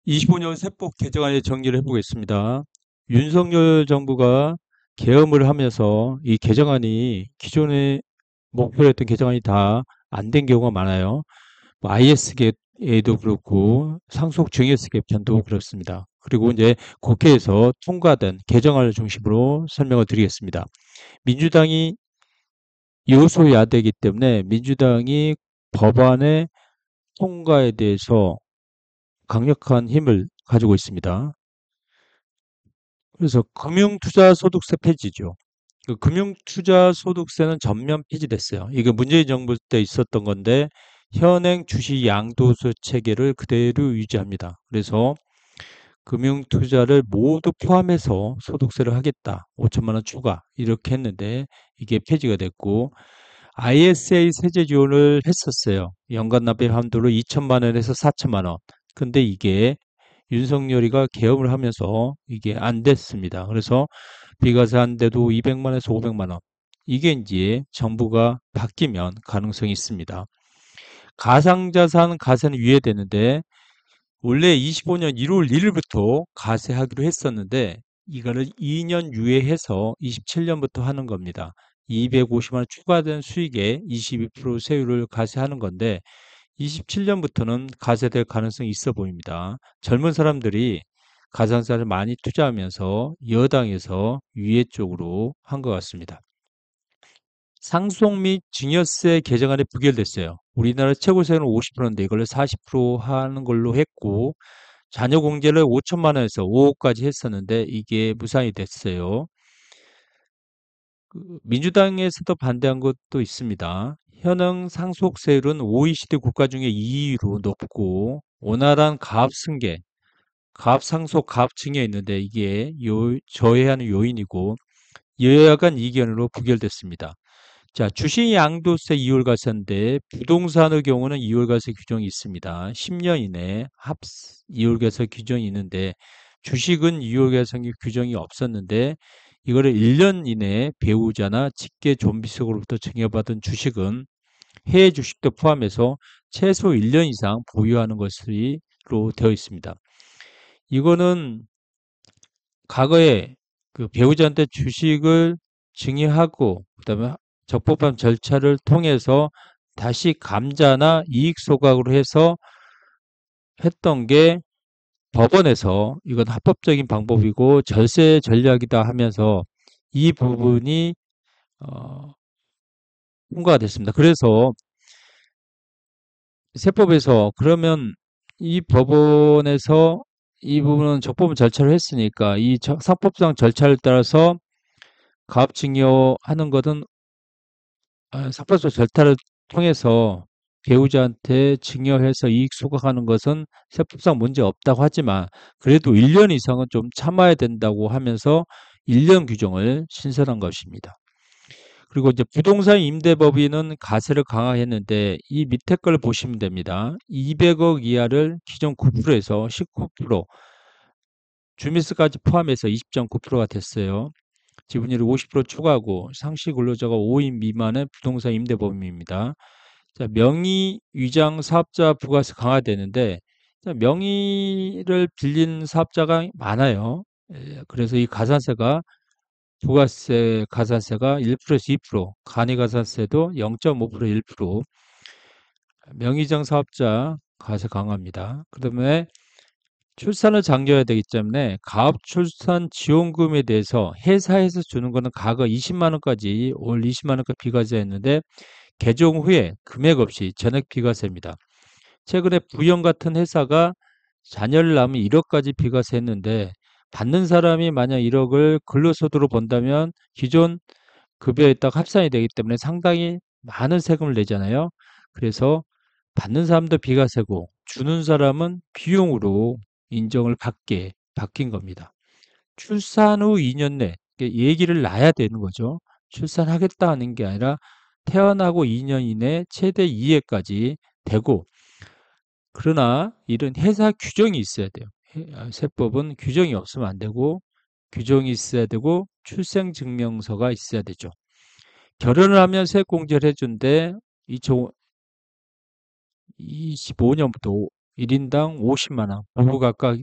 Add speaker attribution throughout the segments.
Speaker 1: 25년 세법 개정안의 정리를 해보겠습니다. 윤석열 정부가 계엄을 하면서 이 개정안이 기존에 목표로 했던 개정안이 다 안 된 경우가 많아요. IS계에도 그렇고 상속 증여세 개편도 그렇습니다. 그리고 이제 국회에서 통과된 개정안을 중심으로 설명을 드리겠습니다. 민주당이 여소야대이기 때문에 민주당이 법안의 통과에 대해서 강력한 힘을 가지고 있습니다. 그래서 금융투자소득세 폐지죠. 그 금융투자소득세는 전면 폐지됐어요. 이게 문재인 정부 때 있었던 건데 현행 주식 양도소 체계를 그대로 유지합니다. 그래서 금융투자를 모두 포함해서 소득세를 하겠다. 5천만 원 추가 이렇게 했는데 이게 폐지가 됐고 ISA 세제 지원을 했었어요. 연간 납입 한도를 2천만 원에서 4천만 원. 근데 이게 윤석열이가 계엄을 하면서 이게 안 됐습니다. 그래서 비과세한데도 200만 원에서 500만 원. 이게 이제 정부가 바뀌면 가능성이 있습니다. 가상자산 가세는 유예되는데 원래 25년 1월 1일부터 가세하기로 했었는데 이거를 2년 유예해서 27년부터 하는 겁니다. 250만 원 추가된 수익에 22% 세율을 가세하는 건데 27년부터는 가세될 가능성이 있어 보입니다. 젊은 사람들이 가상자산을 많이 투자하면서 여당에서 유예 쪽으로 한 것 같습니다. 상속 및 증여세 개정안이 부결됐어요. 우리나라 최고세는 50%인데 이걸로 40% 하는 걸로 했고 자녀 공제를 5천만 원에서 5억까지 했었는데 이게 무산이 됐어요. 민주당에서도 반대한 것도 있습니다. 현행 상속세율은 OECD 국가 중에 2위로 높고 원활한 가압 승계, 가압 상속, 가압 증여 있는데 이게 저해하는 요인이고 여야 간 이견으로 부결됐습니다. 자, 주식 양도세 이월과세인데 부동산의 경우는 이월과세 규정이 있습니다. 10년 이내 이월과세 규정이 있는데 주식은 이월과세 규정이 없었는데 이거를 1년 이내에 배우자나 직계 좀비속으로부터 증여받은 주식은 해외 주식도 포함해서 최소 1년 이상 보유하는 것으로 되어 있습니다. 이거는 과거에 그 배우자한테 주식을 증여하고 그다음에 적법한 절차를 통해서 다시 감자나 이익 소각으로 해서 했던 게 법원에서 이건 합법적인 방법이고 절세 전략이다 하면서 이 부분이 어, 통과가 됐습니다. 그래서 세법에서 그러면 이 법원에서 이 부분은 적법한 절차를 했으니까 이 상법상 절차를 따라서 가압증여하는 것은 상법적 절차를 통해서 배우자한테 증여해서 이익 소각하는 것은 세법상 문제 없다고 하지만 그래도 1년 이상은 좀 참아야 된다고 하면서 1년 규정을 신설한 것입니다. 그리고 이제 부동산 임대법인은 가세를 강화했는데 이 밑에 걸 보시면 됩니다. 200억 이하를 기존 9%에서 19%, 주미수까지 포함해서 20.9%가 됐어요. 지분율이 50% 추가하고 상시 근로자가 5인 미만의 부동산 임대법인입니다. 자, 명의 위장 사업자 부가세 강화되는데 자, 명의를 빌린 사업자가 많아요. 그래서 이 가산세가 부가세 가산세가 1%에서 2%, 간이가산세도 0.5% 1%, 명의장 사업자 가세 강화입니다. 그다음에 출산을 장려해야 되기 때문에 가업 출산 지원금에 대해서 회사에서 주는 거는 과거 20만 원까지 올 20만 원까지 비과세였는데 개정 후에 금액 없이 전액 비과세입니다. 최근에 부영 같은 회사가 자녀를 낳으면 1억까지 비과세했는데 받는 사람이 만약 1억을 근로소득으로 본다면 기존 급여에 딱 합산이 되기 때문에 상당히 많은 세금을 내잖아요. 그래서 받는 사람도 비과세고 주는 사람은 비용으로 인정을 받게 바뀐 겁니다. 출산 후 2년 내 얘기를 낳아야 되는 거죠. 출산하겠다 하는 게 아니라 태어나고 2년 이내 최대 2회까지 되고 그러나 이런 회사 규정이 있어야 돼요. 세법은 규정이 없으면 안 되고 규정이 있어야 되고 출생증명서가 있어야 되죠. 결혼을 하면 세액공제를 해준대 2025년부터 1인당 50만 원, 부부 각각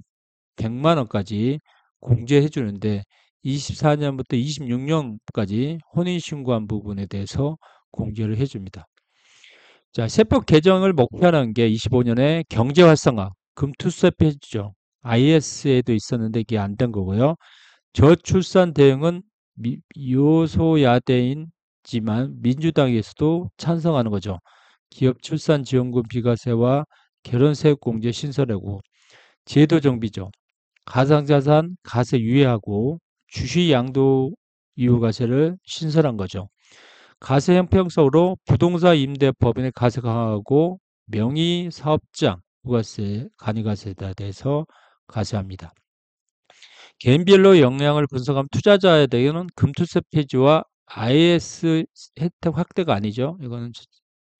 Speaker 1: 100만 원까지 공제해 주는데 24년부터 26년까지 혼인신고한 부분에 대해서 공제를 해줍니다. 자, 세법 개정을 목표하는 게 25년에 경제 활성화, 금투세 폐지죠. IS에도 있었는데 이게 안 된 거고요. 저출산 대응은 요소야대이지만 민주당에서도 찬성하는 거죠. 기업 출산 지원금 비과세와 결혼세액 공제 신설하고 제도 정비죠. 가상자산 가세 유예하고 주식 양도 이유과세를 신설한 거죠. 가세 형평성으로 부동산 임대 법인의 가세 강화하고 명의 사업장 부가세, 간이가세에 대해서 가세합니다. 개인별로 역량을 분석하면 투자자에 대해서는 금투세 폐지와 IS 혜택 확대가 아니죠. 이거는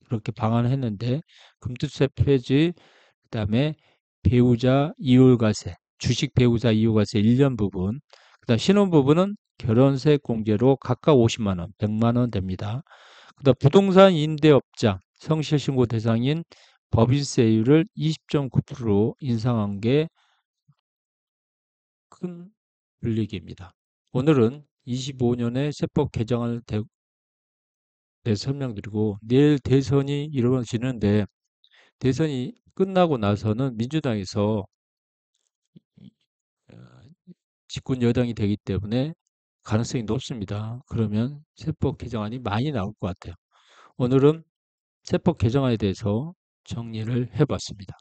Speaker 1: 그렇게 방안했는데 금투세 폐지, 그다음에 배우자 이율과세, 주식 배우자 이율과세 1년 부분, 그다음 신혼 부분은 결혼세 공제로 각각 50만 원, 100만 원 됩니다. 그다음 부동산 임대업자 성실신고 대상인 법인세율을 20.9%로 인상한 게 큰 불리기입니다. 오늘은 25년의 세법 개정안을 대해서 설명드리고 내일 대선이 이루어지는데 대선이 끝나고 나서는 민주당에서 어, 집권 여당이 되기 때문에 가능성이 높습니다. 그러면 세법 개정안이 많이 나올 것 같아요. 오늘은 세법 개정안에 대해서 정리를 해봤습니다.